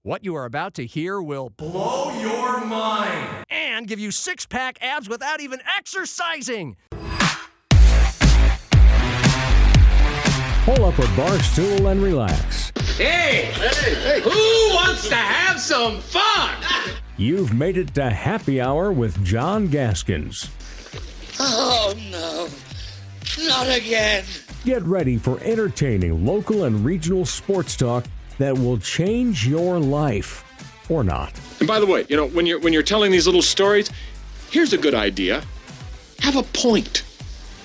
What you are about to hear will blow your mind and give you six-pack abs without even exercising. Pull up a bar stool and relax. Hey, who wants to have some fun? You've made it to Happy Hour with John Gaskins. Oh, no. Not again. Get ready for entertaining local and regional sports talk that will change your life. Or not. And by the way, when you're telling these little stories, here's a good idea. Have a point.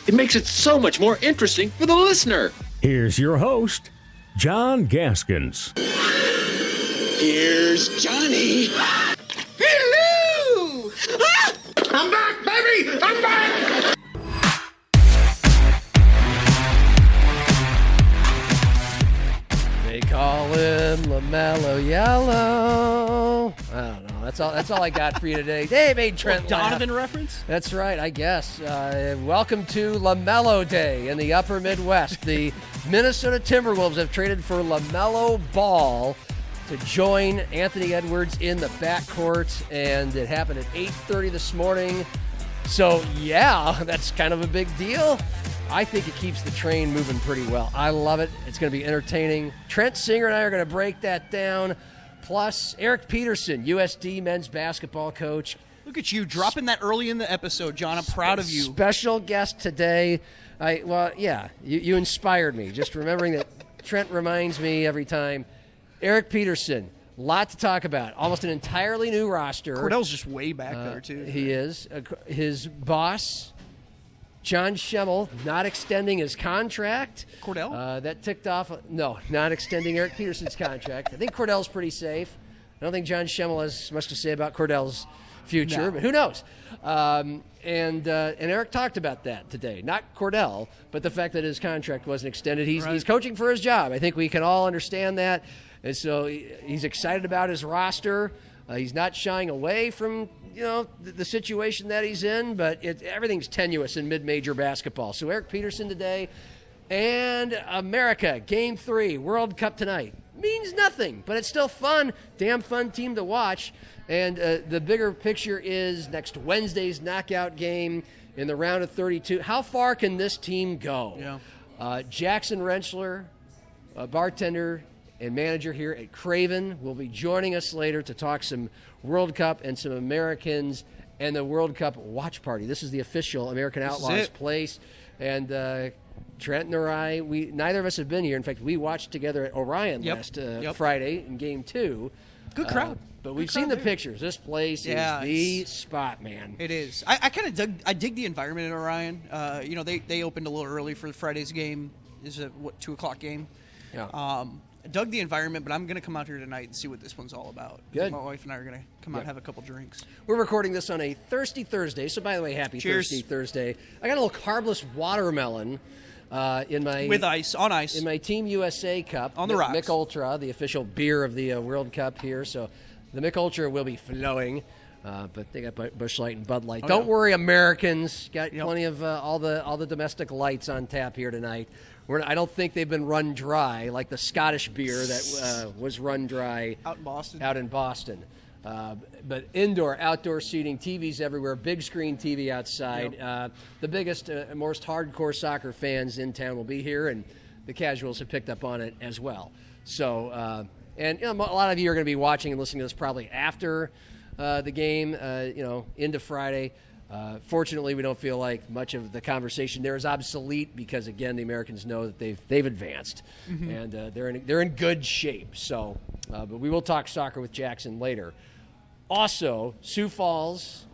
It makes it so much more interesting for the listener. Here's your host, John Gaskins. Here's Johnny. Hello! Ah! I'm back, baby! I'm back! They call him LaMelo Yellow. I don't know. That's all I got for you today. They made Trent Donovan laugh. reference? That's right, I guess. Welcome to LaMelo Day in the upper Midwest. The Minnesota Timberwolves have traded for LaMelo Ball to join Anthony Edwards in the backcourt, and it happened at 8:30 this morning. So, yeah, that's kind of a big deal. I think it keeps the train moving pretty well. I love it. It's going to be entertaining. Trent Singer and I are going to break that down. Plus, Eric Peterson, USD men's basketball coach. Look at you dropping that early in the episode, John. I'm proud of you. Special guest today. You inspired me. Just remembering that Trent reminds me every time. Eric Peterson, lot to talk about. Almost an entirely new roster. Cordell's just way back there, too. He is. His boss, John Schemmel, not extending his contract. Cordell? That ticked off. No, not extending Eric Peterson's contract. I think Cordell's pretty safe. I don't think John Schemmel has much to say about Cordell's future, but who knows? And Eric talked about that today. Not Cordell, but the fact that his contract wasn't extended. He's coaching for his job. I think we can all understand that. And so he's excited about his roster. He's not shying away from the situation that he's in, but everything's tenuous in mid-major basketball. So Eric Peterson today, and America, Game 3, World Cup tonight. Means nothing, but it's still fun. Damn fun team to watch. And the bigger picture is next Wednesday's knockout game in the round of 32. How far can this team go? Yeah. Jackson Rentschler, a bartender and manager here at Craven, will be joining us later to talk some World Cup and some Americans and the World Cup watch party. This is the official American Outlaws place. And Trent and I, neither of us have been here. In fact, we watched together at Orion last Friday in Game 2. Good crowd. But we've seen the pictures. This place is the spot, man. It is. I kind of dig the environment in Orion. They opened a little early for Friday's game. This is a 2 o'clock game. Yeah. I dug the environment, but I'm going to come out here tonight and see what this one's all about. Good. My wife and I are going to come out and have a couple drinks. We're recording this on a Thirsty Thursday. So, by the way, happy Cheers. Thirsty Thursday. I got a little carbless watermelon in my with ice on ice in my Team USA cup on the rocks. Mick Ultra, the official beer of the World Cup here. So, the Mick Ultra will be flowing. But they got Busch Light and Bud Light. Don't worry, Americans. Got plenty of all the domestic lights on tap here tonight. I don't think they've been run dry like the Scottish beer that was run dry out in Boston. But indoor, outdoor seating, TVs everywhere, big screen TV outside. The biggest, most hardcore soccer fans in town will be here, and the casuals have picked up on it as well. So, and a lot of you are going to be watching and listening to this probably after the game, into Friday. Fortunately, we don't feel like much of the conversation there is obsolete because, again, the Americans know that they've advanced and they're in good shape. So, but we will talk soccer with Jackson later. Also, Sioux Falls,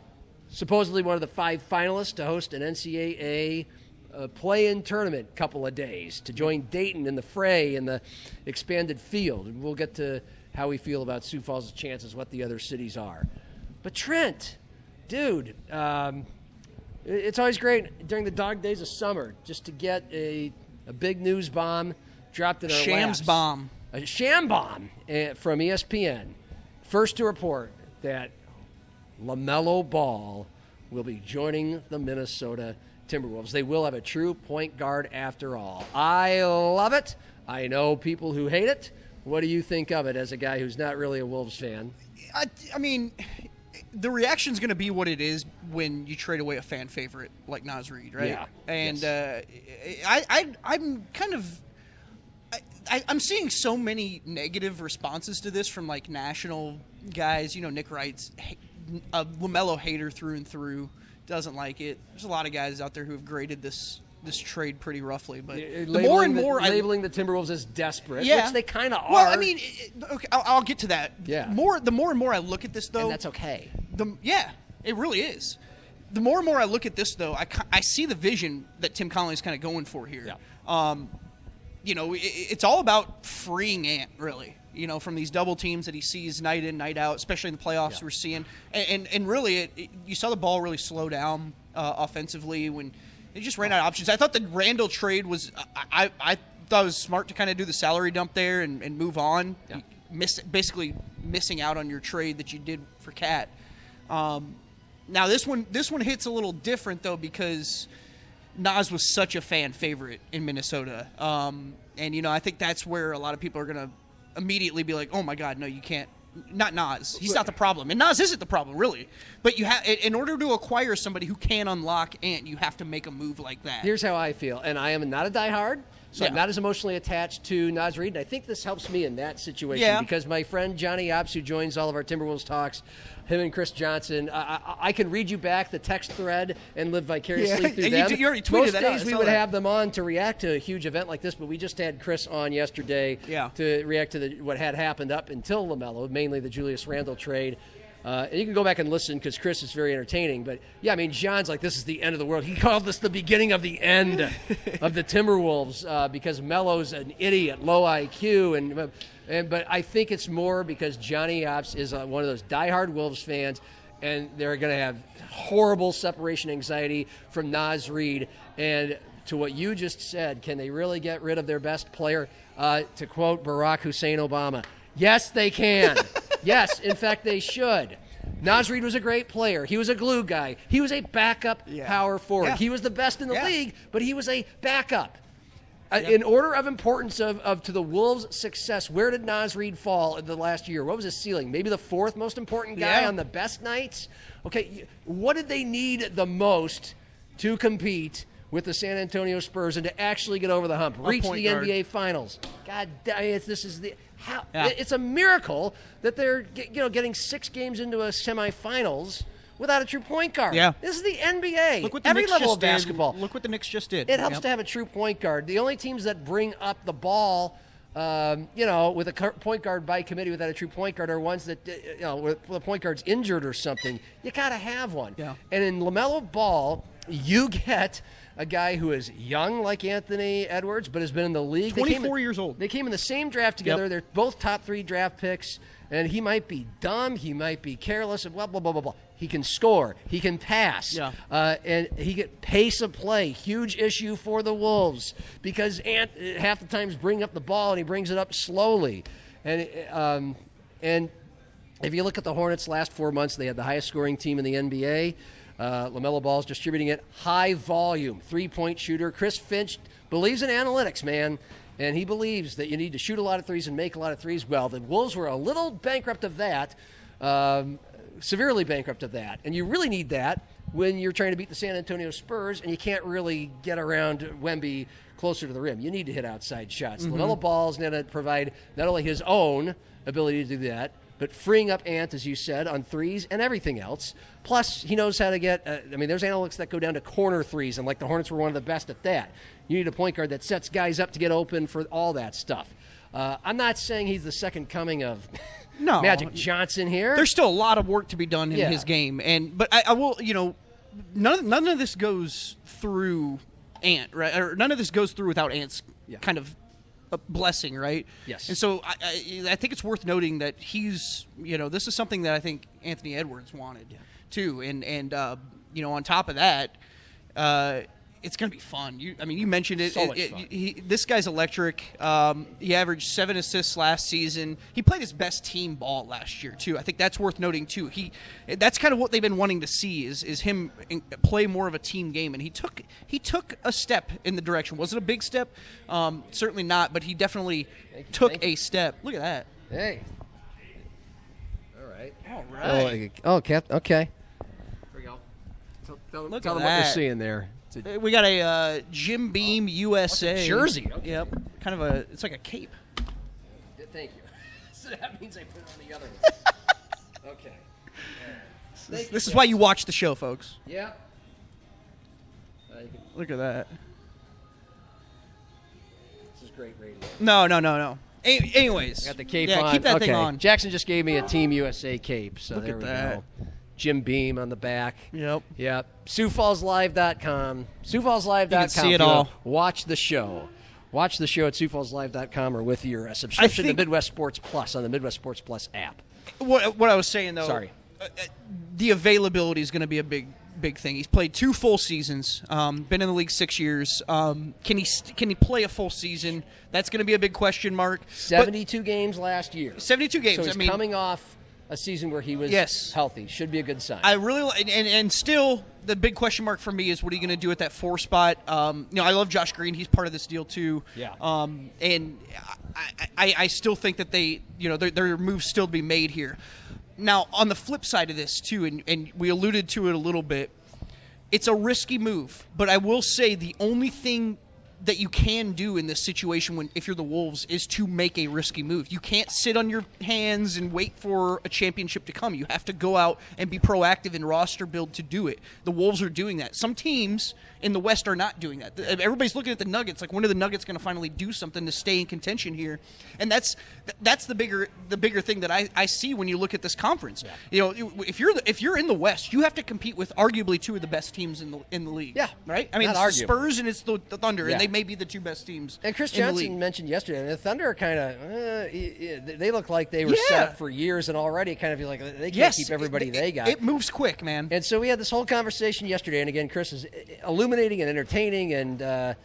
supposedly one of the 5 finalists to host an NCAA play-in tournament couple of days to join Dayton in the fray in the expanded field. And we'll get to how we feel about Sioux Falls' chances, what the other cities are. But Trent, dude, it's always great during the dog days of summer just to get a big news bomb dropped in our Shams laps. bomb. A sham bomb from ESPN. First to report that LaMelo Ball will be joining the Minnesota Timberwolves. They will have a true point guard after all. I love it. I know people who hate it. What do you think of it as a guy who's not really a Wolves fan? I mean, the reaction's going to be what it is when you trade away a fan favorite like Naz Reid, right? Yeah. And yes. I'm kind of I'm seeing so many negative responses to this from like national guys. You know, Nick Wright's a LaMelo hater through and through, doesn't like it. There's a lot of guys out there who have graded this trade pretty roughly, but the more and more labeling the Timberwolves as desperate, yeah, which they kind of are. Well, I mean, okay, I'll get to that. Yeah. The more and more I look at this, though, and that's okay. It really is. The more and more I look at this, though, I see the vision that Tim Connelly's kind of going for here. Yeah. You know, it's all about freeing Ant, really. You know, from these double teams that he sees night in, night out, especially in the playoffs we're seeing. And really, you saw the ball really slow down offensively when they just ran out of options. I thought the Randall trade was I thought it was smart to kind of do the salary dump there and move on. Yeah. Basically missing out on your trade that you did for Cat. Now this one hits a little different though because Naz was such a fan favorite in Minnesota, and you know I think that's where a lot of people are gonna immediately be like, oh my God, no, you can't. Not Naz. He's not the problem, and Naz isn't the problem really. But you have, in order to acquire somebody who can unlock Ant, you have to make a move like that. Here's how I feel, and I am not a diehard. So I'm not as emotionally attached to Naz Reid, and I think this helps me in that situation because my friend Johnny Ops, who joins all of our Timberwolves talks, him and Chris Johnson, I can read you back the text thread and live vicariously through them. You already tweeted Most that days out. we would have them on to react to a huge event like this, but we just had Chris on yesterday to react to what had happened up until LaMelo, mainly the Julius Randle trade. And you can go back and listen because Chris is very entertaining. But, yeah, I mean, John's like, this is the end of the world. He called this the beginning of the end of the Timberwolves because Melo's an idiot, low IQ. But I think it's more because Johnny Ops is one of those diehard Wolves fans, and they're going to have horrible separation anxiety from Naz Reid. And to what you just said, can they really get rid of their best player? To quote Barack Hussein Obama, yes, they can. Yes, in fact, they should. Naz Reid was a great player. He was a glue guy. He was a backup power forward. He was the best in the league, but he was a backup. In order of importance of to the Wolves' success, where did Naz Reid fall in the last year? What was his ceiling? Maybe the fourth most important guy on the best nights? Okay, what did they need the most to compete with the San Antonio Spurs and to actually get over the hump, reach the NBA Finals? God damn it, this is the... It's a miracle that they're getting 6 games into a semifinals without a true point guard. Yeah. This is the NBA. Look what the Every Knicks level just of basketball. Look what the Knicks just did. It helps to have a true point guard. The only teams that bring up the ball, with a point guard by committee without a true point guard are ones that, where the point guard's injured or something. You got to have one. Yeah. And in LaMelo Ball, you get a guy who is young like Anthony Edwards, but has been in the league. 24 years old. They came in the same draft together. Yep. They're both top 3 draft picks, and he might be dumb. He might be careless, and blah, blah, blah, blah, blah. He can score. He can pass. Yeah. And he get pace of play. Huge issue for the Wolves because Ant half the times bring up the ball, and he brings it up slowly. And if you look at the Hornets' last 4 months, they had the highest scoring team in the NBA. LaMelo Ball's distributing it high volume, 3-point shooter. Chris Finch believes in analytics, man, and he believes that you need to shoot a lot of threes and make a lot of threes. Well, the Wolves were a little bankrupt of that, severely bankrupt of that, and you really need that when you're trying to beat the San Antonio Spurs and you can't really get around Wemby closer to the rim. You need to hit outside shots. Mm-hmm. LaMelo Ball's going to provide not only his own ability to do that, but freeing up Ant, as you said, on threes and everything else. Plus, he knows how to get, there's analytics that go down to corner threes, and like the Hornets were one of the best at that. You need a point guard that sets guys up to get open for all that stuff. I'm not saying he's the second coming of Magic Johnson here. There's still a lot of work to be done in his game. But I will, none of this goes through Ant, right? Or none of this goes through without Ant's kind of a blessing, right? Yes. And so I think it's worth noting that he's, this is something that I think Anthony Edwards wanted too. And on top of that, it's going to be fun. You mentioned it. So much fun. This guy's electric. He averaged 7 assists last season. He played his best team ball last year too. I think that's worth noting too. That's kind of what they've been wanting to see is him play more of a team game, and he took a step in the direction. Was it a big step? Certainly not, but he definitely took a step. Look at that. Hey. All right. Oh, Cap. Okay. Here we go. Tell them what you're seeing there. We got a Jim Beam USA a jersey. Okay. Yep. It's like a cape. Thank you. So that means I put it on the other one. Okay. This is why you watch the show, folks. Yeah. Look at that. This is great radio. No. Anyways. I got the cape on. Keep that thing on. Jackson just gave me a Team USA cape, so there we go. Jim Beam on the back. Yep. SiouxFallsLive.com. SiouxFallsLive.com. You can see it all. Watch the show. Watch the show at SiouxFallsLive.com or with your subscription to Midwest Sports Plus on the Midwest Sports Plus app. What I was saying, though. Sorry. The availability is going to be a big thing. He's played 2 full seasons. Been in the league 6 years. Can he play a full season? That's going to be a big question mark. 72 games last year. 72 games. So he's coming off a season where he was healthy. Should be a good sign. I really and still the big question mark for me is what are you going to do at that 4 spot? I love Josh Green. He's part of this deal too. Yeah. And I still think that there are moves still to be made here. Now on the flip side of this too, and we alluded to it a little bit, it's a risky move. But I will say the only thing that you can do in this situation if you're the Wolves is to make a risky move. You can't sit on your hands and wait for a championship to come. You have to go out and be proactive in roster build to do it. The Wolves are doing that. Some teams in the West are not doing that. Everybody's looking at the Nuggets like when are the Nuggets going to finally do something to stay in contention here? And that's the bigger thing that I see when you look at this conference. Yeah. If you're in the West, you have to compete with arguably 2 of the best teams in the league. Yeah. Right? I mean, it's the Spurs and it's the Thunder, and they may be the 2 best teams. And Chris Johnson mentioned yesterday, the Thunder are kind of they look like they were set up for years, and already kind of feel like they can't keep everybody they got. It moves quick, man. And so we had this whole conversation yesterday, and again, Chris is illuminating and entertaining, and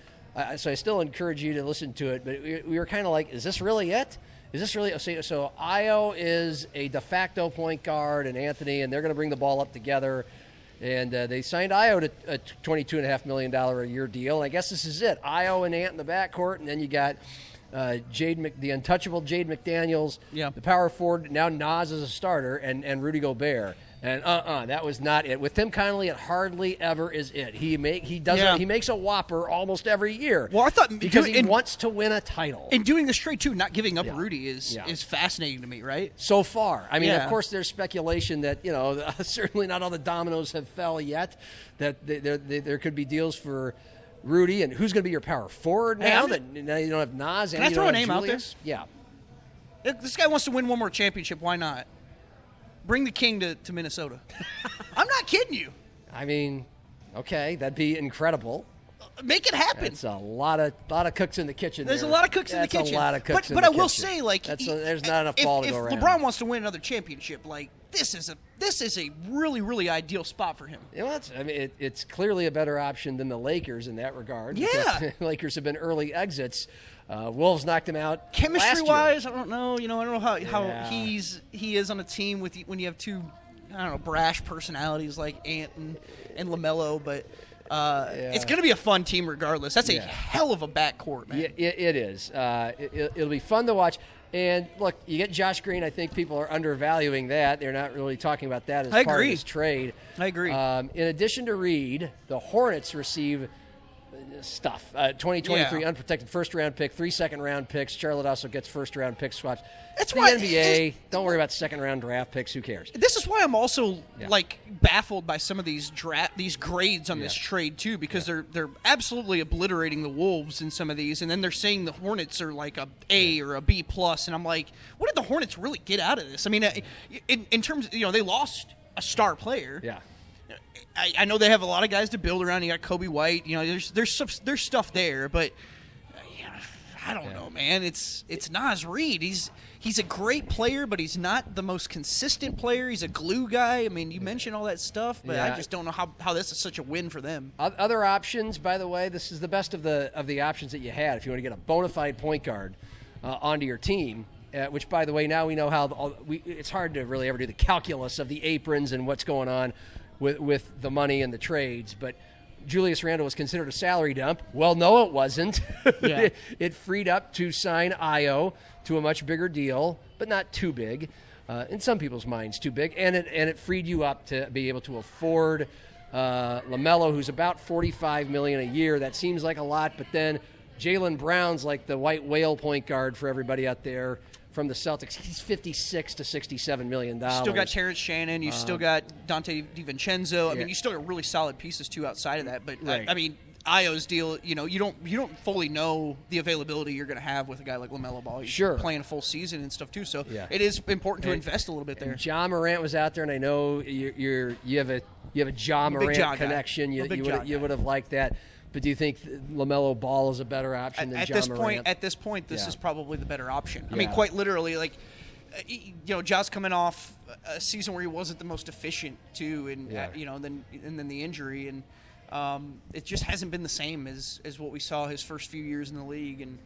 so I still encourage you to listen to it. But we were kind of like, is this really it? Is this really so? Io is a de facto point guard, and Anthony, and they're going to bring the ball up together. And they signed Io to a $22.5 million a year deal. And I guess this is it. Io and Ant in the backcourt. And then you got the untouchable Jade McDaniels, the power forward. Now Naz is a starter, and Rudy Gobert. And that was not it. With Tim Connolly, it hardly ever is it. He makes a whopper almost every year. Well, I thought because he wants to win a title. And doing this straight too, not giving up Rudy is fascinating to me, right? So far, I mean, of course, there's speculation that certainly not all the dominoes have fell yet. That there could be deals for Rudy, and who's going to be your power forward now? Now you don't have Naz. Can I throw a name out there? Yeah. If this guy wants to win one more championship, why not? Bring the king to Minnesota. I'm not kidding you. I mean, okay, that'd be incredible. Make it happen. It's a lot of cooks in the kitchen. There's a lot of cooks in the kitchen. That's a lot of cooks in the kitchen. But I will say, there's not enough ball to go around. If LeBron wants to win another championship, this is a really, really ideal spot for him. It's clearly a better option than the Lakers in that regard. Yeah. Lakers have been early exits. Wolves knocked him out. Chemistry-wise, I don't know. I don't know how he is on a team when you have 2, brash personalities like Ant and LaMelo, but it's going to be a fun team regardless. That's a hell of a backcourt, man. Yeah, it is. It'll be fun to watch. And look, you get Josh Green. I think people are undervaluing that. They're not really talking about that as part of this trade. I agree. In addition to Reid, the Hornets receive stuff. 2023 unprotected first-round pick, 3 second-round picks. Charlotte also gets first-round pick swaps. That's the why NBA. Don't worry about second-round draft picks. Who cares? This is why I'm also baffled by some of these grades on this trade too, because they're absolutely obliterating the Wolves in some of these, and then they're saying the Hornets are like a A or a B plus, and I'm like, what did the Hornets really get out of this? I mean, in terms, they lost a star player. Yeah. I know they have a lot of guys to build around. You got Kobe White. There's stuff there, but I don't know, man. It's Naz Reid. He's a great player, but he's not the most consistent player. He's a glue guy. I mean, you mentioned all that stuff, but I just don't know how this is such a win for them. Other options, by the way, this is the best of the options that you had if you want to get a bona fide point guard onto your team. Which, by the way, now we know how it's hard to really ever do the calculus of the aprons and what's going on with the money and the trades, but Julius Randle was considered a salary dump. Well, no, it wasn't. Yeah. It freed up to sign Ayo to a much bigger deal, but not too big. In some people's minds, too big. And it freed you up to be able to afford LaMelo, who's about $45 million a year. That seems like a lot, but then Jaylen Brown's like the white whale point guard for everybody out there from the Celtics. He's $56 to $67 million. Still got Terrence Shannon. You still got Dante DiVincenzo. I mean, you still got really solid pieces too outside of that. But right. I mean, Ayo's deal. You don't fully know the availability you're going to have with a guy like LaMelo Ball. He's playing a full season and stuff too. So it is important to invest a little bit there. Ja Morant was out there, and I know you have a Ja Morant connection. You would have liked that. But do you think LaMelo Ball is a better option than Ja Morant? At this point, this is probably the better option. I mean, quite literally, like, Ja's coming off a season where he wasn't the most efficient too, and then the injury, and it just hasn't been the same as what we saw his first few years in the league, and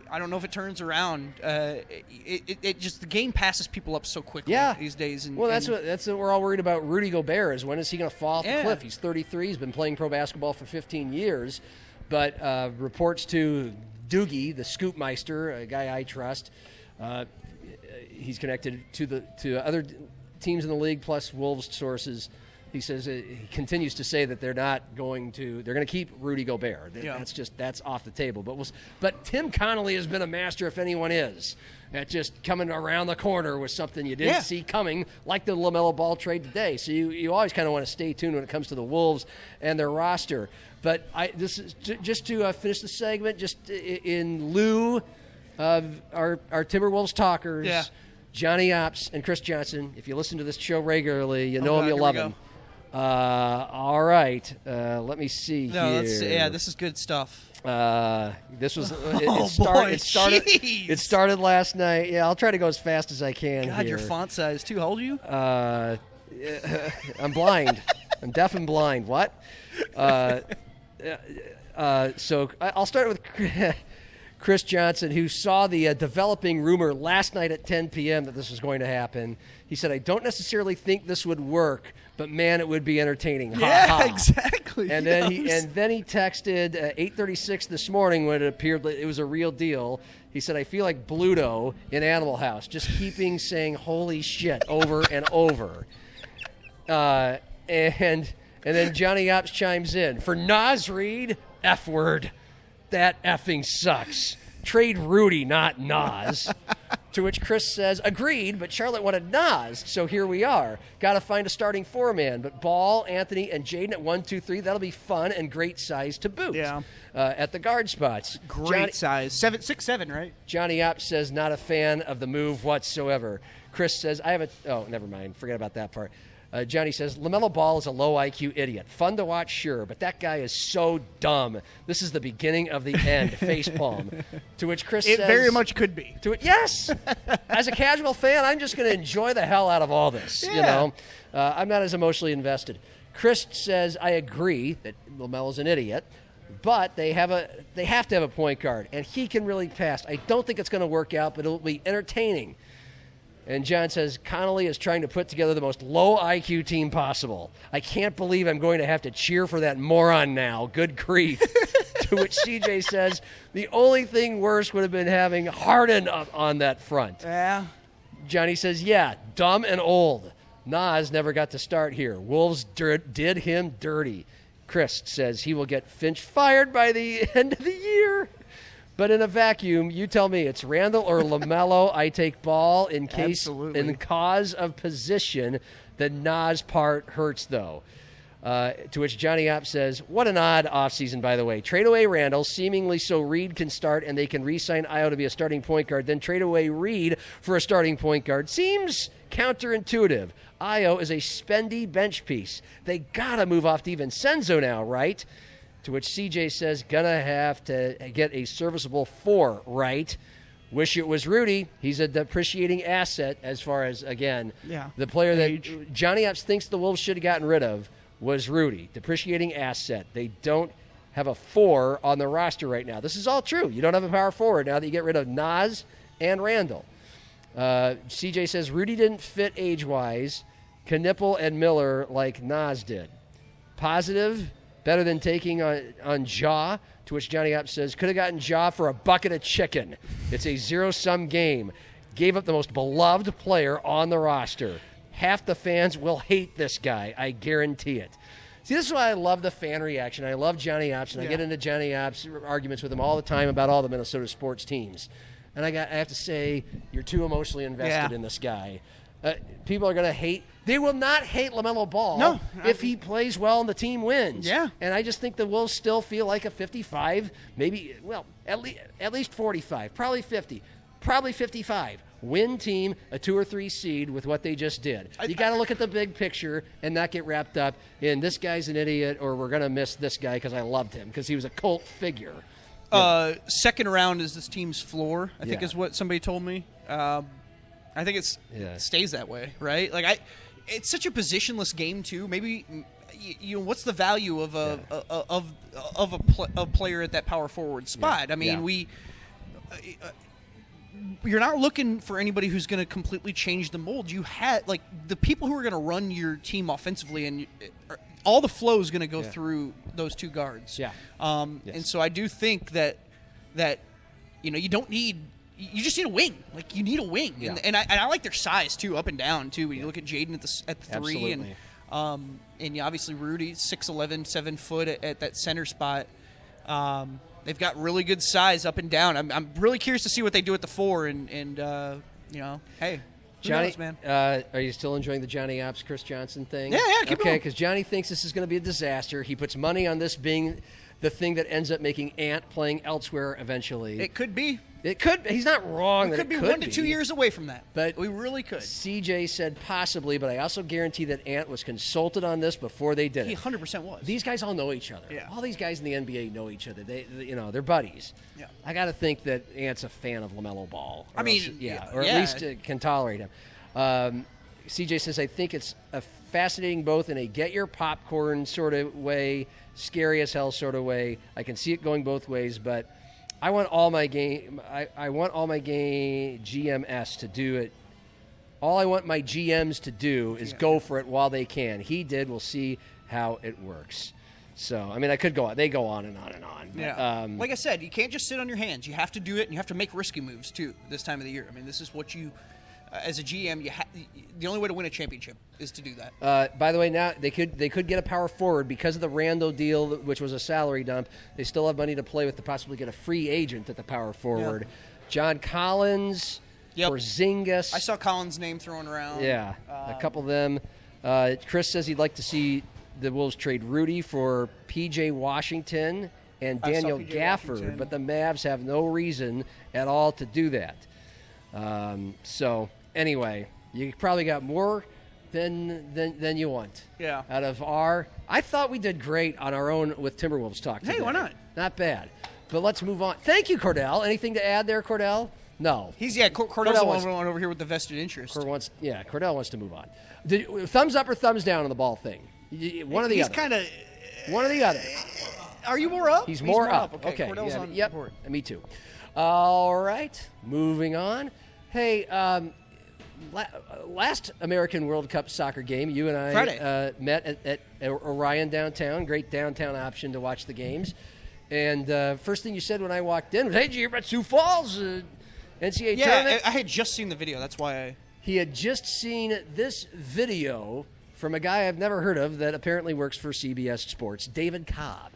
I don't know if it turns around. It just the game passes people up so quickly these days. And, that's what we're all worried about. Rudy Gobert is when is he going to fall off the cliff? He's 33. He's been playing pro basketball for 15 years, but reports to Doogie, the Scoopmeister, a guy I trust, he's connected to other teams in the league plus Wolves sources. He says he continues to say that they're going to keep Rudy Gobert. That's off the table. But Tim Connolly has been a master, if anyone is, at just coming around the corner with something you didn't see coming, like the LaMelo Ball trade today. So you always kind of want to stay tuned when it comes to the Wolves and their roster. But this is just to finish the segment, just in lieu of our Timberwolves talkers, Johnny Ops and Chris Johnson. If you listen to this show regularly, you know him, you love him. All right. Let me see here. This is good stuff. This was it started last night. Yeah, I'll try to go as fast as I can. God, your font size too. How old are you? I'm blind. I'm deaf and blind. What? So I'll start with Chris Johnson, who saw the developing rumor last night at 10 p.m. that this was going to happen. He said, "I don't necessarily think this would work, but man, it would be entertaining." Exactly. And then he texted 8:36 this morning when it appeared that it was a real deal. He said, "I feel like Bluto in Animal House, just keeping saying holy shit over and over." And then Johnny Ops chimes in, "For Naz Reid, F word. That effing sucks. Trade Rudy, not Naz." To which Chris says, "Agreed, but Charlotte wanted Naz, so here we are. Got to find a starting four-man, but Ball, Anthony, and Jaden at 1, 2, 3, that'll be fun and great size to boot." At the guard spots. Great size. 6'7", right? Johnny Ops says, "Not a fan of the move whatsoever." Chris says, oh, never mind. Forget about that part. Johnny says, LaMelo Ball is a low IQ idiot. Fun to watch, sure, but that guy is so dumb. This is the beginning of the end. Facepalm. To which Chris says... It very much could be. Yes! As a casual fan, I'm just going to enjoy the hell out of all this. You know, I'm not as emotionally invested. Chris says, I agree that LaMelo's an idiot, but they have to have a point guard, and he can really pass. I don't think it's going to work out, but it'll be entertaining. And John says, Connolly is trying to put together the most low IQ team possible. I can't believe I'm going to have to cheer for that moron now. Good grief. To which CJ says, the only thing worse would have been having Harden up on that front. Yeah. Johnny says, yeah, dumb and old. Naz never got to start here. Wolves did him dirty. Chris says he will get Finch fired by the end of the year. But in a vacuum, you tell me, it's Randall or LaMelo. I take Ball in cause of position. The Naz part hurts, though. To which Johnny Opp says, what an odd offseason, by the way. Trade away Randall, seemingly so Reid can start and they can re-sign Ayo to be a starting point guard, then trade away Reid for a starting point guard. Seems counterintuitive. Ayo is a spendy bench piece. They got to move off DiVincenzo now, right? To which CJ says, gonna have to get a serviceable 4, right? Wish it was Rudy. He's a depreciating asset as far as, again, the player that Johnny Epps thinks the Wolves should have gotten rid of was Rudy. Depreciating asset. They don't have a 4 on the roster right now. This is all true. You don't have a power forward now that you get rid of Naz and Randall. CJ says Rudy didn't fit age-wise. Knipple and Miller like Naz did. Positive, better than taking on Ja, to which Johnny Epps says, could have gotten Ja for a bucket of chicken. It's a zero-sum game. Gave up the most beloved player on the roster. Half the fans will hate this guy. I guarantee it. See, this is why I love the fan reaction. I love Johnny Epps, and I get into Johnny Epps arguments with him all the time about all the Minnesota sports teams. And I have to say, you're too emotionally invested in this guy. People are going to hate. They will not hate LaMelo Ball if he plays well and the team wins. Yeah. And I just think the Wolves still feel like a 55, maybe, well, at least 45, probably 50, probably 55. Win team, a 2 or 3 seed with what they just did. You got to look at the big picture and not get wrapped up in this guy's an idiot or we're going to miss this guy because I loved him because he was a cult figure. Second round is this team's floor, I think is what somebody told me. I think it stays that way, right? Like it's such a positionless game too. Maybe what's the value of a player at that power forward spot? I mean, you're not looking for anybody who's going to completely change the mold. You had like the people who are going to run your team offensively, and all the flow is going to go through those 2 guards. Yeah. And so I do think that you don't need. You just need a wing. Like you need a wing, and I like their size too, up and down too. When you look at Jaden at the 3, and obviously Rudy 6'11", 7 foot at that center spot. They've got really good size up and down. I'm really curious to see what they do at the 4, and hey, Johnny, knows, man. Are you still enjoying the Johnny Epps, Chris Johnson thing? Yeah, keep okay, going. because Johnny thinks this is going to be a disaster. He puts money on this being the thing that ends up making Ant playing elsewhere eventually. It could be. It could. He's not wrong. It could be 1 to 2 years away from that. But we really could. CJ said possibly, but I also guarantee that Ant was consulted on this before they did it. He 100% was. These guys all know each other. Yeah. All these guys in the NBA know each other. They're buddies. Yeah. I got to think that Ant's a fan of LaMelo Ball. Or at least can tolerate him. CJ says, I think it's a fascinating both in a get your popcorn sort of way, scary as hell sort of way. I can see it going both ways, but I want all my game. I want all my game GMs to do it. All I want my GMs to do is go for it while they can. He did. We'll see how it works. So, I mean, I could go on. They go on and on and on. Yeah. Like I said, you can't just sit on your hands. You have to do it, and you have to make risky moves too this time of the year. I mean, this is what you. As a GM, the only way to win a championship is to do that. By the way, now they could get a power forward because of the Randall deal, which was a salary dump. They still have money to play with to possibly get a free agent at the power forward. Yeah. John Collins, Porzingis. I saw Collins' name thrown around. Yeah, a couple of them. Chris says he'd like to see the Wolves trade Rudy for P.J. Washington and Daniel Gafford, but the Mavs have no reason at all to do that. So anyway, you probably got more than you want. Yeah. Out of I thought we did great on our own with Timberwolves talk today. Hey, why not? Not bad. But let's move on. Thank you, Cordell. Anything to add there, Cordell? No. Cordell's the one over here with the vested interest. Cordell wants to move on. Thumbs up or thumbs down on the Ball thing? One or the other. He's kind of. One or the other. Are you more up? He's more up. Okay. Cordell's on board. Me too. All right. Moving on. Hey, last American World Cup soccer game, you and I met at Orion downtown. Great downtown option to watch the games. And first thing you said when I walked in was, hey, did you hear about Sioux Falls NCAA tournament? Yeah, I had just seen the video. That's why He had just seen this video from a guy I've never heard of that apparently works for CBS Sports, David Cobb.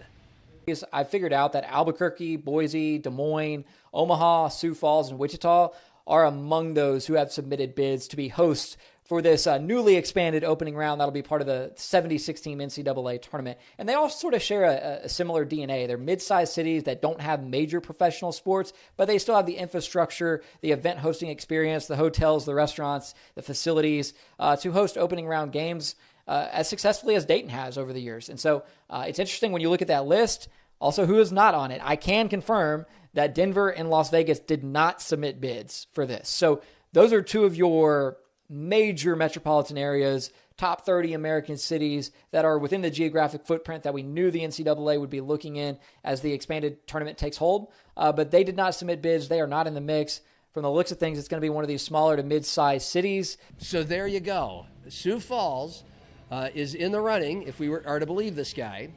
I figured out that Albuquerque, Boise, Des Moines, Omaha, Sioux Falls, and Wichita are among those who have submitted bids to be hosts for this newly expanded opening round that'll be part of the 76-team NCAA tournament. And they all sort of share a similar DNA. They're mid-sized cities that don't have major professional sports, but they still have the infrastructure, the event hosting experience, the hotels, the restaurants, the facilities to host opening round games. as successfully as Dayton has over the years. And so it's interesting when you look at that list, also who is not on it. I can confirm that Denver and Las Vegas did not submit bids for this. So those are two of your major metropolitan areas, top 30 American cities that are within the geographic footprint that we knew the NCAA would be looking in as the expanded tournament takes hold. But they did not submit bids. They are not in the mix. From the looks of things, it's going to be one of these smaller to mid-sized cities. So there you go. Sioux Falls is in the running, if we are to believe this guy,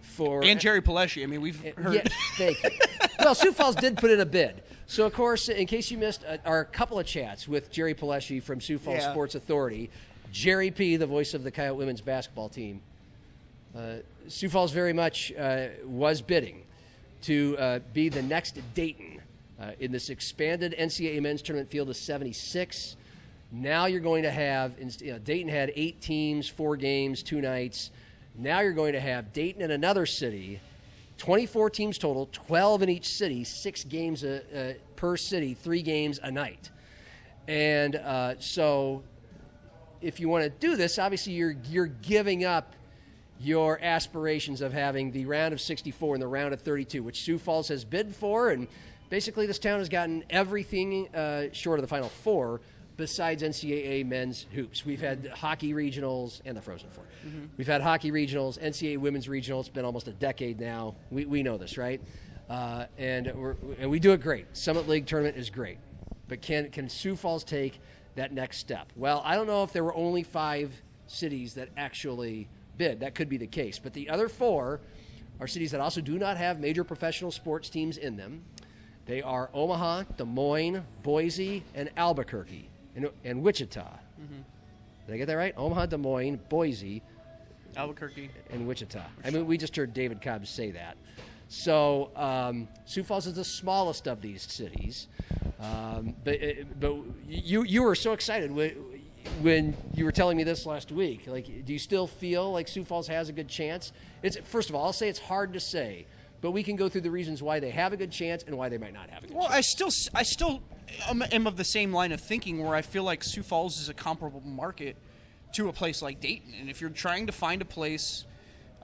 for... And Jerry Pelesci. I mean, we've heard... Yeah, thank you. Well, Sioux Falls did put in a bid. So, of course, in case you missed our couple of chats with Jerry Pelesci from Sioux Falls Sports Authority, Jerry P., the voice of the Coyote women's basketball team, Sioux Falls very much was bidding to be the next Dayton in this expanded NCAA men's tournament field of 76. Now you're going to have, Dayton had 8 teams, 4 games, 2 nights. Now you're going to have Dayton and another city, 24 teams total, 12 in each city, 6 games per city, 3 games a night. And so if you want to do this, obviously you're giving up your aspirations of having the round of 64 and the round of 32, which Sioux Falls has bid for. And basically this town has gotten everything short of the Final Four besides NCAA men's hoops. We've had hockey regionals and the Frozen Four. Mm-hmm. We've had hockey regionals, NCAA women's regionals. It's been almost a decade now. We know this, right? And we do it great. Summit League tournament is great. But can Sioux Falls take that next step? Well, I don't know if there were only 5 cities that actually bid. That could be the case. But the other 4 are cities that also do not have major professional sports teams in them. They are Omaha, Des Moines, Boise, and Albuquerque. And Wichita. Mm-hmm. Did I get that right? Omaha, Des Moines, Boise, Albuquerque, and Wichita. I mean, we just heard David Cobb say that. So Sioux Falls is the smallest of these cities. But you were so excited when you were telling me this last week. Like, do you still feel like Sioux Falls has a good chance? First of all, I'll say it's hard to say, but we can go through the reasons why they have a good chance and why they might not have a good chance. Well, I still am of the same line of thinking where I feel like Sioux Falls is a comparable market to a place like Dayton. And if you're trying to find a place,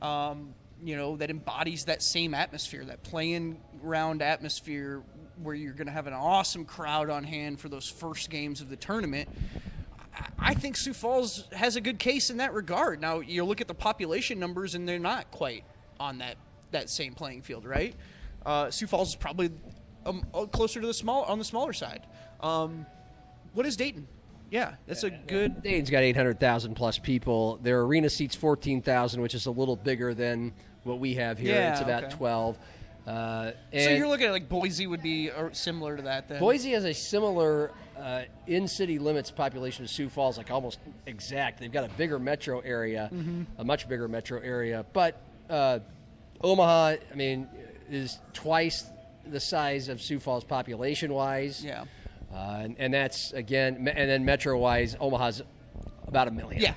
that embodies that same atmosphere, that playing round atmosphere where you're going to have an awesome crowd on hand for those first games of the tournament, I think Sioux Falls has a good case in that regard. Now, you look at the population numbers, and they're not quite on that same playing field, right? Sioux Falls is probably closer to the smaller side. What is Dayton? Yeah, that's a good... Dayton's got 800,000 plus people. Their arena seats 14,000, which is a little bigger than what we have here. Yeah, it's about 12. So you're looking at Boise would be similar to that then? Boise has a similar in-city limits population to Sioux Falls, like almost exact. They've got a bigger metro area, a much bigger metro area. But Omaha, is twice the size of Sioux Falls population-wise. Yeah. And that's, again, and then metro-wise, Omaha's about 1 million. Yeah.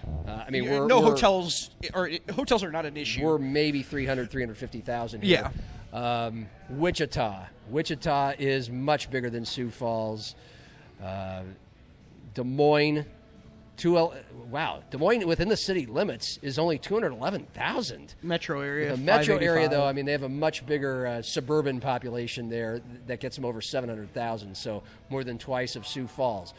Hotels are not an issue. We're maybe 350,000 here. Yeah. Wichita is much bigger than Sioux Falls. Des Moines, Des Moines within the city limits is only 211,000. Metro area. The metro area, though, they have a much bigger suburban population there that gets them over 700,000, so more than twice of Sioux Falls.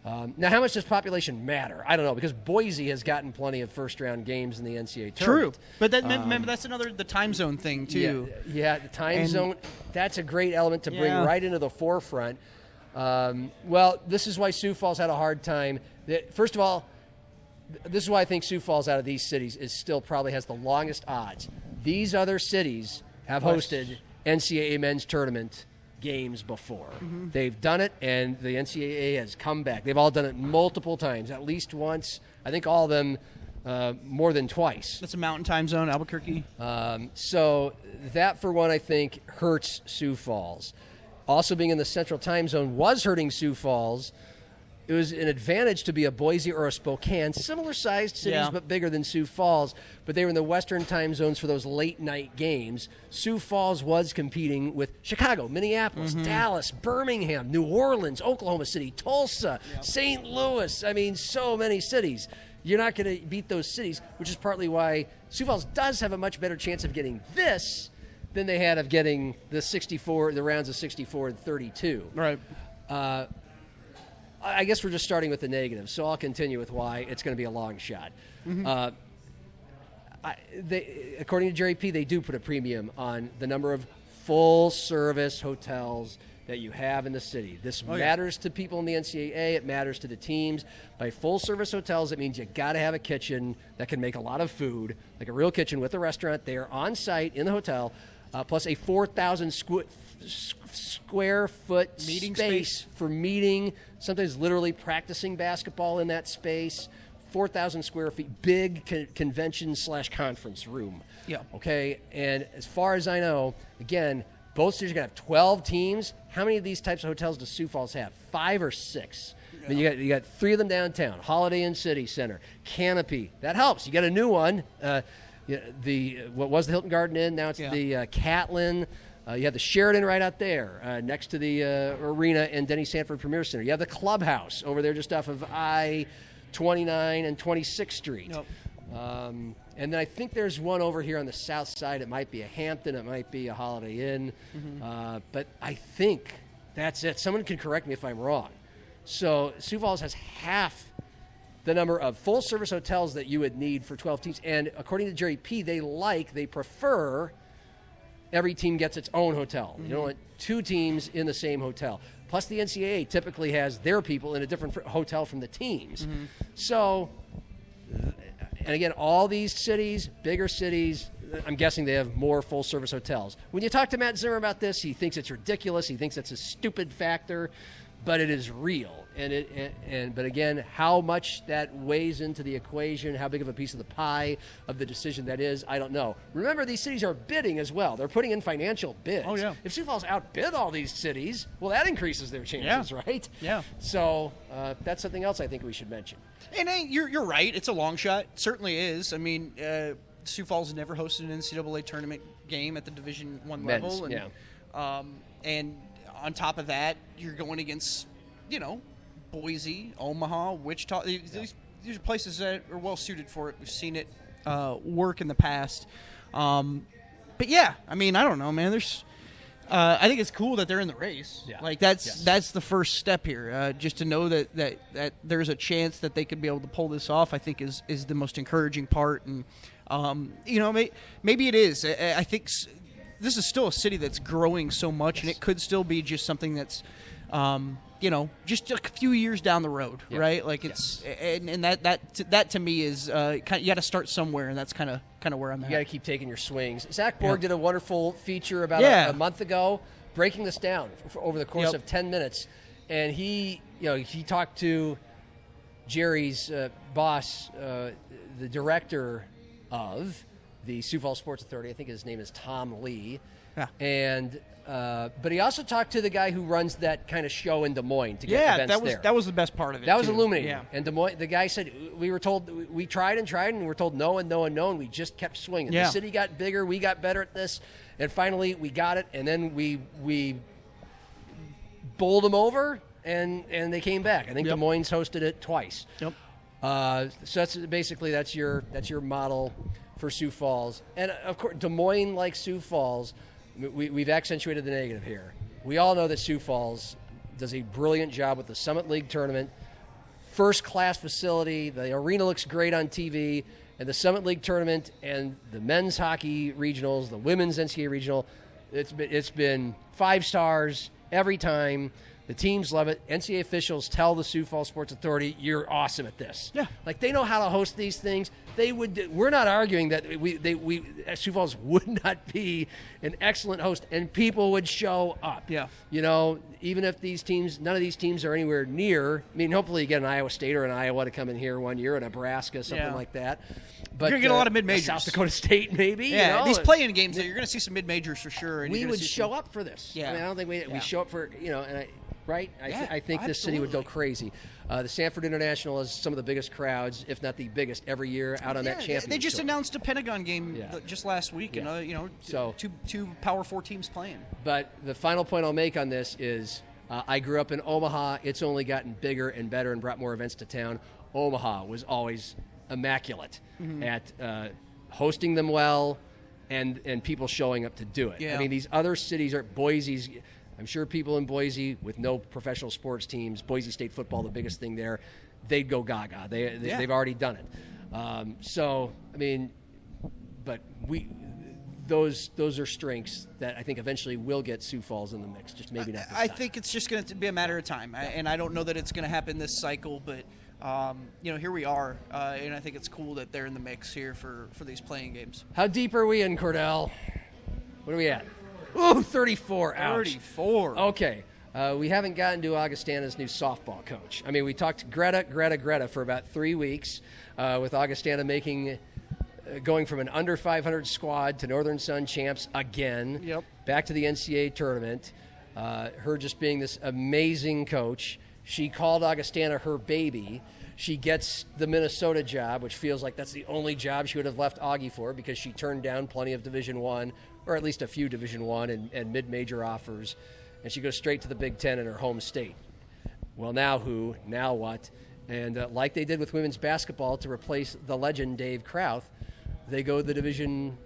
Now, how much does population matter? I don't know, because Boise has gotten plenty of first-round games in the NCAA tournament. True, but remember, that's the time zone thing, too. Yeah, the time zone, that's a great element to bring right into the forefront. Well, this is why Sioux Falls had a hard time. First of all, this is why I think Sioux Falls out of these cities still probably has the longest odds. These other cities have hosted NCAA men's tournament games before. Mm-hmm. They've done it, and the NCAA has come back. They've all done it multiple times, at least once. I think all of them more than twice. That's a mountain time zone, Albuquerque. So that, for one, I think hurts Sioux Falls. Also being in the central time zone was hurting Sioux Falls. It was an advantage to be a Boise or a Spokane, similar-sized cities but bigger than Sioux Falls, but they were in the western time zones for those late-night games. Sioux Falls was competing with Chicago, Minneapolis, Dallas, Birmingham, New Orleans, Oklahoma City, Tulsa, St. Louis. So many cities. You're not going to beat those cities, which is partly why Sioux Falls does have a much better chance of getting this than they had of getting the rounds of 64 and 32. Right. I guess we're just starting with the negatives, so I'll continue with why it's going to be a long shot. Mm-hmm. According to Jerry P., they do put a premium on the number of full-service hotels that you have in the city. This matters to people in the NCAA. It matters to the teams. By full-service hotels, it means you got to have a kitchen that can make a lot of food, like a real kitchen with a restaurant there on site in the hotel, plus a 4,000 square foot meeting space for meeting, sometimes literally practicing basketball in that space. 4,000 square feet, big convention/conference room. Yeah. Okay, and as far as I know, again, both cities are going to have 12 teams. How many of these types of hotels does Sioux Falls have? 5 or 6. I mean, you got 3 of them downtown. Holiday Inn City Center, Canopy. That helps. You got a new one. What was the Hilton Garden Inn? Now it's the Catlin. You have the Sheridan right out there, next to the arena and Denny Sanford Premier Center. You have the Clubhouse over there, just off of I-29 and 26th Street. Yep. And then I think there's one over here on the south side. It might be a Hampton. It might be a Holiday Inn. Mm-hmm. But I think that's it. Someone can correct me if I'm wrong. So Sioux Falls has half the number of full-service hotels that you would need for 12 teams. And according to Jerry P., they prefer every team gets its own hotel. Mm-hmm. You don't want 2 teams in the same hotel. Plus, the NCAA typically has their people in a different hotel from the teams. Mm-hmm. So, and again, all these cities, bigger cities, I'm guessing they have more full-service hotels. When you talk to Matt Zimmer about this, he thinks it's ridiculous. He thinks it's a stupid factor, but it is real. But again, how much that weighs into the equation, how big of a piece of the pie of the decision that is, I don't know. Remember, these cities are bidding as well. They're putting in financial bids. Oh, yeah. If Sioux Falls outbid all these cities, well, that increases their chances, right? Yeah. So that's something else I think we should mention. And you're right. It's a long shot. It certainly is. I mean, Sioux Falls has never hosted an NCAA tournament game at the Division I level. And on top of that, you're going against, Boise, Omaha, Wichita. These are places that are well suited for it. We've seen it work in the past. But yeah, I mean, I don't know, man. I think it's cool that they're in the race. Yeah. Like that's the first step here. Just to know that there's a chance that they could be able to pull this off, I think is the most encouraging part. And maybe it is. I think this is still a city that's growing so much, and it could still be just something that's. Just a few years down the road, right? Like it's, and that to me is you got to start somewhere, and that's kind of where I'm at. You got to keep taking your swings. Zach Borg did a wonderful feature about a month ago, breaking this down over the course of 10 minutes, and he talked to Jerry's boss, the director of the Sioux Falls Sports Authority. I think his name is Tom Lee, and. But he also talked to the guy who runs that kind of show in Des Moines to get events there. That was the best part of it. That was too. illuminating. Yeah. And Des Moines, the guy said, we were told, we tried and we were told no and no and no, and we just kept swinging. Yeah. The city got bigger, we got better at this, and finally we got it, and then we bowled them over, and they came back. I think Des Moines hosted it twice. Yep. So that's your model for Sioux Falls, and of course Des Moines, like Sioux Falls. We've accentuated the negative here. We all know that Sioux Falls does a brilliant job with the Summit League tournament. First-class facility. The arena looks great on TV. And the Summit League tournament and the men's hockey regionals, the women's NCAA regional, it's been 5 stars every time. The teams love it. NCAA officials tell the Sioux Falls Sports Authority, you're awesome at this. Yeah. Like, they know how to host these things. We're not arguing that Sioux Falls would not be an excellent host, and people would show up. Yeah. Even if none of these teams are anywhere near. I mean, hopefully you get an Iowa State or an Iowa to come in here one year, or Nebraska, something like that. But you're going to get a lot of mid-majors. South Dakota State, maybe. Yeah, these play-in games, you're going to see some mid-majors for sure. And we would show up for this. Yeah. I mean, I don't think we show up for, right? I think this city would go crazy. The Sanford International is some of the biggest crowds, if not the biggest, every year out on that championship. They just announced a Pentagon game just last week, and so two Power 4 teams playing. But the final point I'll make on this is I grew up in Omaha. It's only gotten bigger and better and brought more events to town. Omaha was always immaculate at hosting them well and people showing up to do it. Yeah. I mean, these other cities are Boise's. I'm sure people in Boise with no professional sports teams, Boise State football, the biggest thing there, they'd go gaga. They've already done it. So, I mean, but those are strengths that I think eventually will get Sioux Falls in the mix, just maybe not this time. I think it's just going to be a matter of time, and I don't know that it's going to happen this cycle, but here we are, and I think it's cool that they're in the mix here for these playing games. How deep are we in, Cordell? What are we at? Ooh, 34. Ouch. 34. Okay. We haven't gotten to Augustana's new softball coach. I mean, we talked Greta for about 3 weeks with Augustana going from an under 500 squad to Northern Sun champs again. Yep. Back to the NCAA tournament. Her just being this amazing coach. She called Augustana her baby. She gets the Minnesota job, which feels like that's the only job she would have left Augie for because she turned down plenty of Division I, or at least a few Division I and mid-major offers, and she goes straight to the Big Ten in her home state. Well, now who? Now what? And like they did with women's basketball to replace the legend Dave Krauth, they go the Division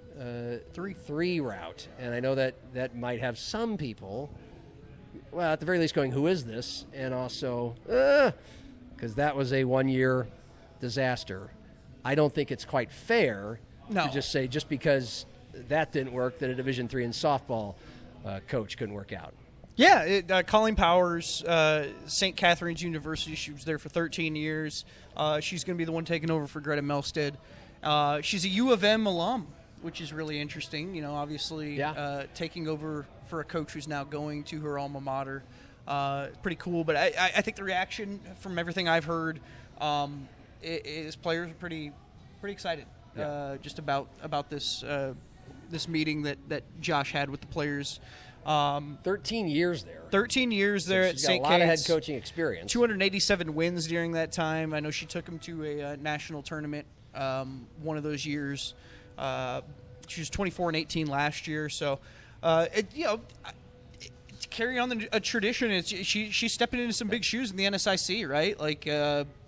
3 route. And I know that might have some people, well, at the very least going, who is this? And also, because that was a one-year disaster. I don't think it's quite fair to just say just because that didn't work that a Division III in softball coach couldn't work out. Yeah, Colleen Powers, St. Catherine's University. She was there for 13 years. She's going to be the one taking over for Greta Melstead. She's a U of M alum, which is really interesting. You know, obviously taking over for a coach who's now going to her alma mater. Pretty cool. But I think the reaction from everything I've heard is players are pretty excited just about this this meeting that Josh had with the players. 13 years there. 13 years there at St. Got a lot of head coaching experience. 287 wins during that time. I know she took him to a national tournament one of those years. She was 24-18 last year. So, to carry on a tradition, she's stepping into some big shoes in the NSIC, right? Like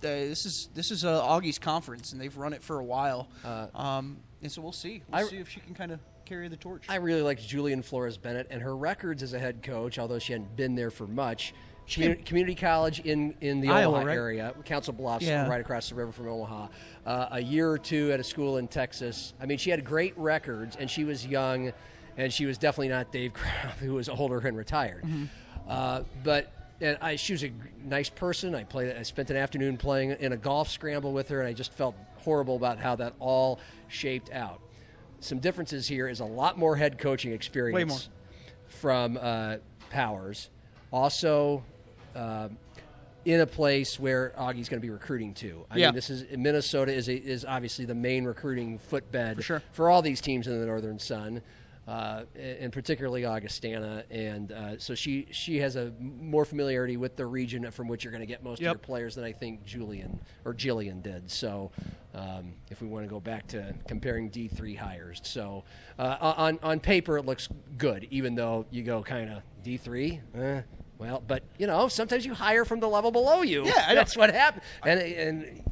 this is Augie's conference, and they've run it for a while. And so we'll see. We'll see if she can kind of carry the torch. I really liked Julian Flores-Bennett and her records as a head coach, although she hadn't been there for much. Community college in the Iowa, Omaha right? area, Council Bluffs, right across the river from Omaha. A year or two at a school in Texas. I mean, she had great records, and she was young, and she was definitely not Dave Krauth, who was older and retired. Mm-hmm. She was a nice person. I spent an afternoon playing in a golf scramble with her, and I just felt horrible about how that all shaped out. Some differences here is a lot more head coaching experience. Way more. From Powers. Also, in a place where Augie's going to be recruiting to. I mean, Minnesota is obviously the main recruiting footbed for sure for all these teams in the Northern Sun, and particularly Augustana. And so she has a more familiarity with the region from which you're going to get most of your players than I think Jillian did. So if we want to go back to comparing D3 hires. So on paper it looks good, even though you go kind of D3, well, but, sometimes you hire from the level below you. Yeah, that's what happened. And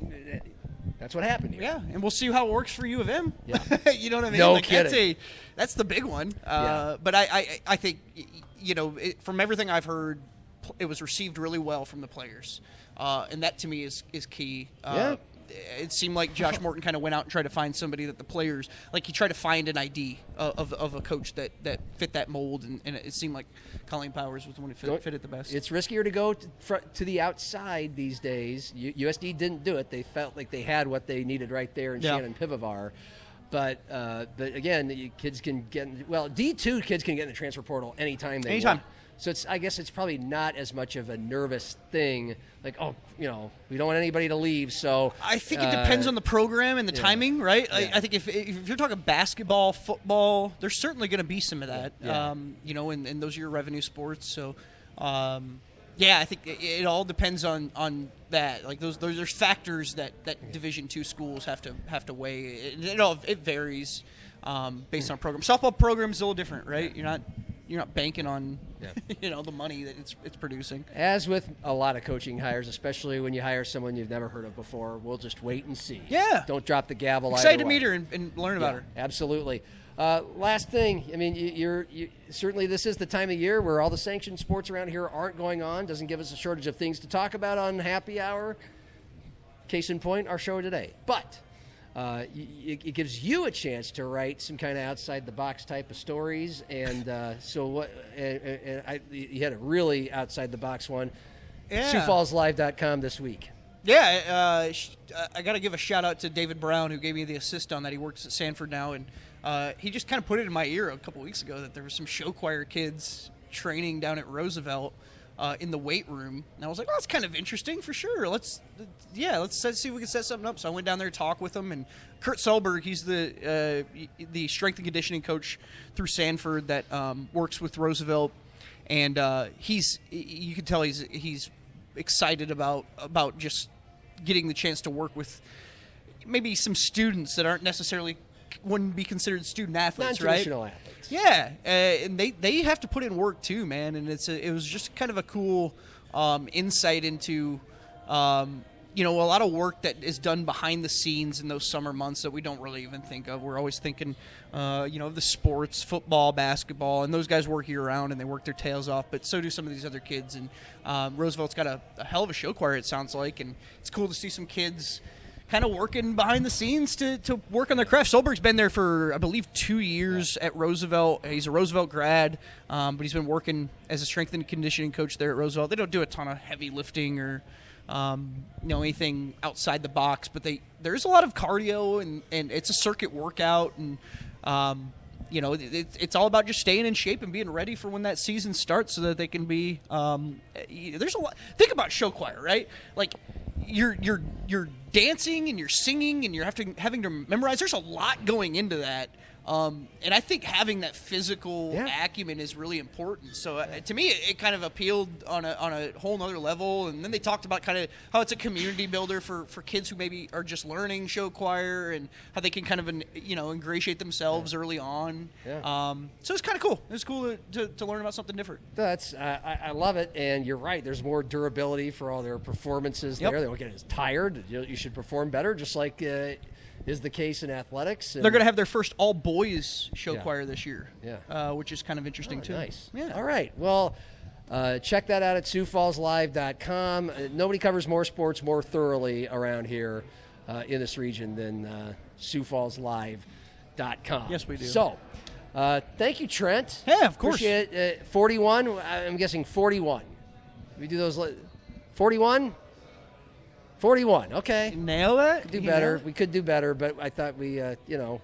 that's what happened here. Yeah, and we'll see how it works for U of M. Yeah. You know what I mean? No kidding. That's the big one. But I think, from everything I've heard, it was received really well from the players. And that, to me, is key. It seemed like Josh Morton kind of went out and tried to find somebody that the players, like he tried to find an ID of a coach that fit that mold, and it seemed like Colleen Powers was the one who fit it the best. It's riskier to go to the outside these days. USD didn't do it. They felt like they had what they needed right there in Shannon Pivovar. But again, kids can get D2 kids can get in the transfer portal anytime they want. So I guess it's probably not as much of a nervous thing. Like, we don't want anybody to leave. So I think it depends on the program and the timing, right? Yeah. I think if you're talking basketball, football, there's certainly going to be some of that. And those are your revenue sports. So, I think it all depends on that. Like there's factors that Division II schools have to weigh. It varies based on program. Softball program's a little different, right? You're not you're not banking on the money that it's producing. As with a lot of coaching hires, especially when you hire someone you've never heard of before, we'll just wait and see. Yeah. Don't drop the gavel. Excited to meet her and learn about her. Absolutely. Last thing, I mean, you certainly this is the time of year where all the sanctioned sports around here aren't going on. Doesn't give us a shortage of things to talk about on Happy Hour. Case in point, our show today. But it gives you a chance to write some kind of outside-the-box type of stories. And you had a really outside-the-box one. Yeah. SiouxFallsLive.com this week. Yeah, I got to give a shout-out to David Brown, who gave me the assist on that. He works at Sanford now, and he just kind of put it in my ear a couple weeks ago that there were some show choir kids training down at Roosevelt in the weight room. And I was like, well, that's kind of interesting for sure. Let's see if we can set something up. So I went down there to talk with them. And Kurt Selberg, he's the strength and conditioning coach through Sanford that works with Roosevelt. And you can tell he's excited about just getting the chance to work with maybe some students that aren't necessarily wouldn't be considered student athletes, non-traditional right? athletes. Yeah, and they have to put in work too, man. And it was just kind of a cool insight into a lot of work that is done behind the scenes in those summer months that we don't really even think of. We're always thinking, of the sports, football, basketball, and those guys work year round and they work their tails off. But so do some of these other kids. And Roosevelt's got a hell of a show choir, it sounds like, and it's cool to see some kids kind of working behind the scenes to work on their craft. Solberg's been there for, I believe, 2 years at Roosevelt. He's a Roosevelt grad, but he's been working as a strength and conditioning coach there at Roosevelt. They don't do a ton of heavy lifting or anything outside the box, but there's a lot of cardio and it's a circuit workout, and it's all about just staying in shape and being ready for when that season starts so that they can be there's a lot. Think about show choir, right? Like you're dancing and you're singing and you're having to memorize. There's a lot going into that. And I think having that physical acumen is really important. So to me, it kind of appealed on a whole nother level. And then they talked about kind of how it's a community builder for kids who maybe are just learning show choir and how they can kind of ingratiate themselves early on. Yeah. So it's kind of cool. It's cool to learn about something different. I love it. And you're right. There's more durability for all their performances there. They don't get as tired. You should perform better, just like is the case in athletics. They're going to have their first all-boys show choir this year, which is kind of interesting, too. Nice. Yeah. All right. Well, check that out at SiouxFallsLive.com. Nobody covers more sports more thoroughly around here in this region than SiouxFallsLive.com. Yes, we do. So, thank you, Trent. Yeah, of course. Appreciate it. 41, I'm guessing 41. We do those 41? 41, okay. Nail that? Could do better. We could do better, but I thought we,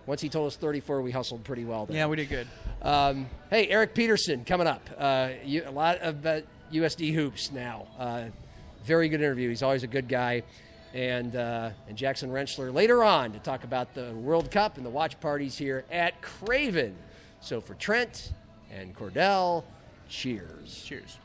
once he told us 34, we hustled pretty well there. Yeah, we did good. Hey, Eric Peterson coming up. A lot of USD hoops now. Very good interview. He's always a good guy. And Jackson Rensselaer later on to talk about the World Cup and the watch parties here at Craven. So for Trent and Cordell, cheers. Cheers.